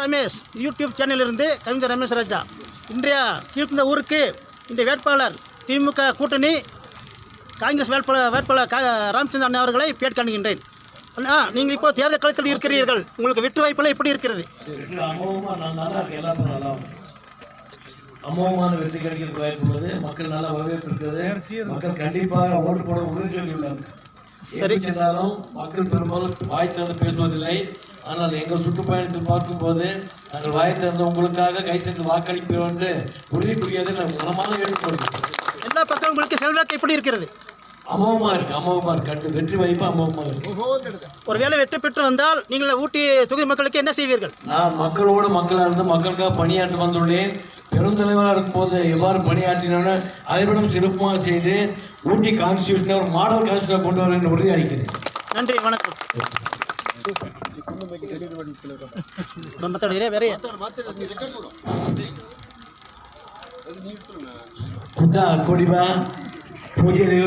Ramesh YouTube சேனலிலிருந்து கவிஞர் ரமேஷ் ராஜா. இன்றைய கீழ்ந்த ஊருக்கு இன்றைய வேட்பாளர் திமுக கூட்டணி காங்கிரஸ் வேட்பாளர் ராமச்சந்திரன் அவர்களை பேட் காணுகின்றேன். அண்ணா, நீங்கள் இப்போ தேர்தல் களத்தில் இருக்கிறீர்கள், உங்களுக்கு வெற்றி வாய்ப்பெல்லாம் எப்படி இருக்கிறது? அமோகமான வெற்றி கிடைக்கிறது வாய்ப்பு உள்ளது. மக்கள் நல்ல வரவேற்பு இருக்கிறது. மக்கள் கண்டிப்பாக ஓட்டு போட உறுதிகள் உள்ளார்கள். சரி சென்றாலும் மக்கள் பெரும்பாலும் வாய் திறந்து பேசுவதில்லை. ஆனால் எங்கள் சுற்றுப்பயணத்தில் பார்க்கும்போது நாங்கள் வாய் திறந்து உங்களுக்காக கை சேர்ந்து வாக்களிப்போம் என்று உறுதி புரியாது மனமான வேண்டுகோள். எல்லா பக்கம் உங்களுக்கு செல்வாக்கு எப்படி இருக்கிறது? அமோகமா இருக்கு. வெற்றி வாய்ப்பு அமோகமா இருக்கு. ஒருவேளை வெற்றி பெற்று வந்தால் நீங்கள் ஊட்டி தொகுதி மக்களுக்கு என்ன செய்வீர்கள்? நான் மக்களோடு மக்களாக இருந்து மக்களுக்காக பணியாற்ற வந்துள்ளேன். பெருந்தலைவராக இருக்கும்போது எவ்வாறு பணியாற்றினோன்னு அதைவிடம் சிறப்பாக செய்து ஊட்டி கான்ஸ்டியூஷனை ஒரு மாடல் கான்ஸ்டியூஷனை கொண்டு வர உறுதி அளிக்கிறேன். நன்றி, வணக்கம். வேற